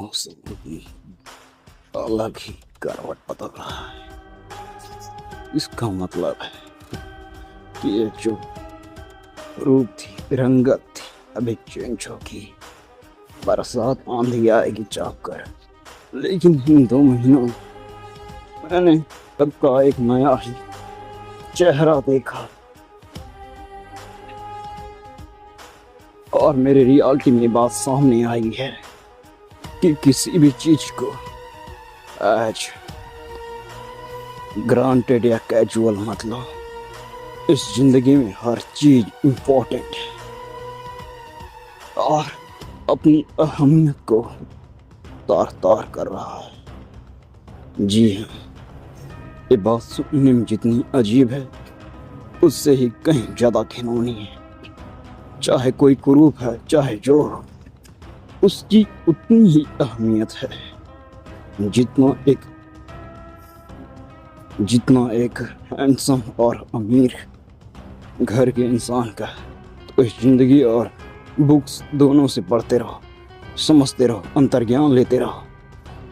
मौसम की अलग ही करवट बदल रहा है। इसका मतलब है कि ये जो रूप थी, रंगत थी, अभी चेंज होगी। बरसात आंधी आएगी चाप कर। लेकिन इन 2 महीनों मैंने तब का एक नया ही चेहरा देखा और मेरी रियलिटी में बात सामने आई है कि किसी भी चीज को आज ग्रांटेड या कैजुअल मत लो। इस जिंदगी में हर चीज इम्पोर्टेंट है और अपनी अहमियत को तार तार कर रहा है। जी हाँ, ये बात सुनने में जितनी अजीब है उससे ही कहीं ज्यादा घिनौनी है। चाहे कोई कुरूप है चाहे जो हो, उसकी उतनी ही अहमियत है जितना एक हैंडसम और अमीर घर के इंसान का। तो इस जिंदगी और बुक्स दोनों से पढ़ते रहो, समझते रहो, अंतर्ज्ञान लेते रहो,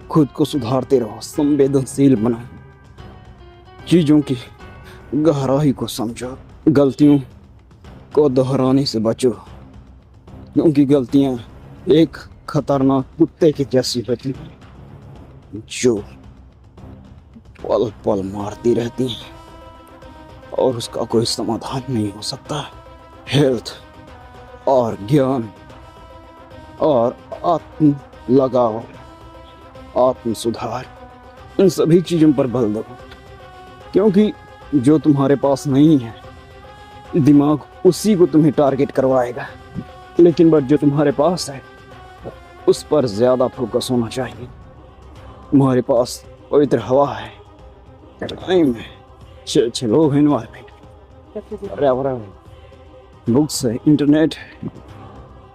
खुद को सुधारते रहो, संवेदनशील बनो, चीज़ों की गहराई को समझो, गलतियों को दोहराने से बचो, क्योंकि गलतियां एक खतरनाक कुत्ते की जैसी होती हैं जो पल पल मारती रहती हैं और उसका कोई समाधान नहीं हो सकता। हेल्थ और ज्ञान और आत्म लगाव, आत्म सुधार, इन सभी चीज़ों पर बल दो, क्योंकि जो तुम्हारे पास नहीं है दिमाग उसी को तुम्हें टारगेट करवाएगा, लेकिन बट जो तुम्हारे पास है उस पर ज़्यादा फोकस होना चाहिए। तुम्हारे पास पवित्र हवा है, टाइम है, अच्छे लोग हैं, एनवायरमेंट, बुक्स है, इंटरनेट है,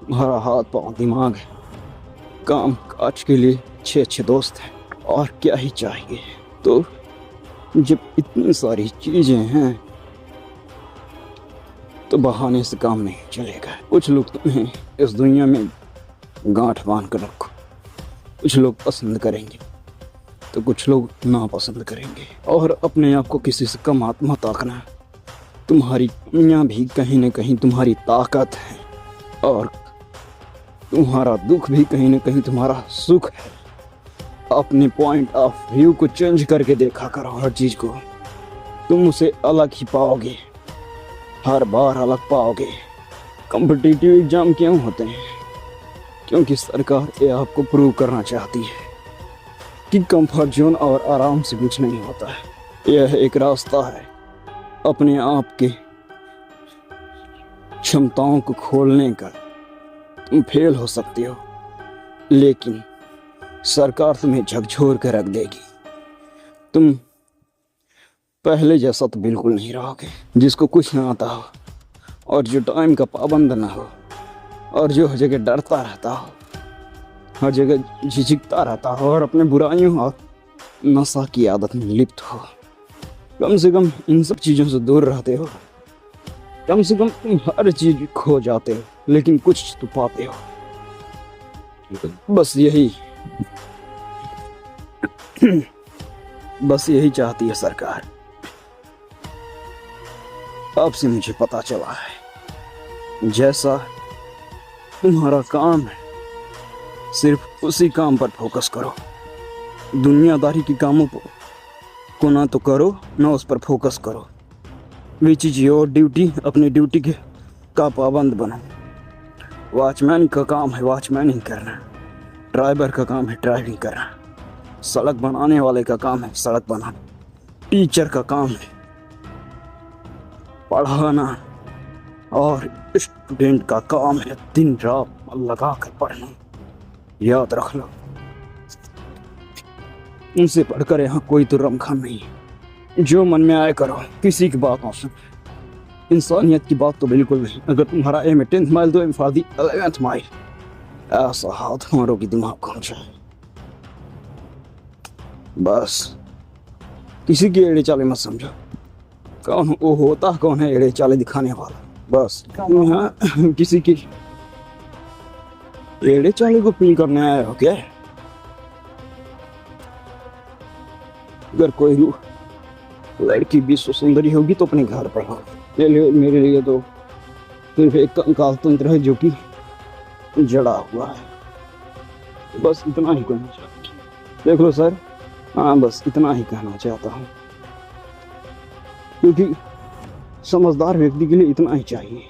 तुम्हारा हाथ पाँव दिमाग है, काम काज के लिए अच्छे दोस्त हैं, और क्या ही चाहिए। तो जब इतनी सारी चीज़ें हैं तो बहाने से काम नहीं चलेगा। कुछ लोग तुम्हें इस दुनिया में गांठ बांध कर रखो, कुछ लोग पसंद करेंगे तो कुछ लोग नापसंद करेंगे, और अपने आप को किसी से कम मत आंकना। तुम्हारी कमियां भी कहीं न कहीं तुम्हारी ताकत है, और तुम्हारा दुख भी कहीं न कहीं तुम्हारा सुख है। अपने पॉइंट ऑफ व्यू को चेंज करके देखा करो हर चीज को, तुम उसे अलग ही पाओगे, हर बार अलग पाओगे। कॉम्पिटिटिव एग्जाम क्यों होते हैं? क्योंकि सरकार ये आपको प्रूव करना चाहती है कि कंफर्ट जोन और आराम से कुछ नहीं होता है। यह एक रास्ता है अपने आप के क्षमताओं को खोलने का। तुम फेल हो सकते हो, लेकिन सरकार तुम्हें झकझोर कर रख देगी। तुम पहले जैसा तो बिल्कुल नहीं रहोगे, जिसको कुछ ना आता हो और जो टाइम का पाबंद ना हो और जो हर जगह डरता रहता हो, हर जगह झिझकता रहता हो और अपने बुराइयों और नशा की आदत में लिप्त हो। कम से कम इन सब चीज़ों से दूर रहते हो, कम से कम तुम हर चीज खो जाते हो लेकिन कुछ तो पाते हो। बस यही चाहती है सरकार। अब से मुझे पता चला है, जैसा तुम्हारा काम है सिर्फ उसी काम पर फोकस करो। दुनियादारी के कामों को ना तो करो ना उस पर फोकस करो। विच इज योर ड्यूटी, अपनी ड्यूटी का पाबंद बनो। वॉचमैन का काम है वॉचमैनिंग करना, ड्राइवर का काम है ड्राइविंग करना, सड़क बनाने वाले का काम है सड़क बनाना, टीचर का काम है पढ़ाना, और स्टूडेंट का काम है दिन रात मन लगा कर पढ़ना। याद रख लो, उनसे पढ़कर यहाँ कोई तो रमखम नहीं है। जो मन में आए करो, किसी की बात ना सुन। इंसानियत की बात तो बिल्कुल नहीं। अगर तुम्हारा एम है 10th माइल तो M for the 11th mile. ऐसा हाथ मारो कि दिमाग खो जाए। बस किसी की एड़े चाले मत समझो। कौन वो होता कौन है एड़े चाले दिखाने वाला? बस यहाँ किसी की एड़े चाले को फील करने आए हो क्या? अगर कोई लड़की विश्व सुंदरी होगी तो अपने घर पर हो। मेरे लिए तो सिर्फ एक कंकाल तंत्र है जो कि जड़ा हुआ है। बस इतना ही कहना चाहता हूँ। देख लो सर, हाँ बस इतना ही कहना चाहता हूँ, क्योंकि समझदार व्यक्ति के लिए इतना ही चाहिए।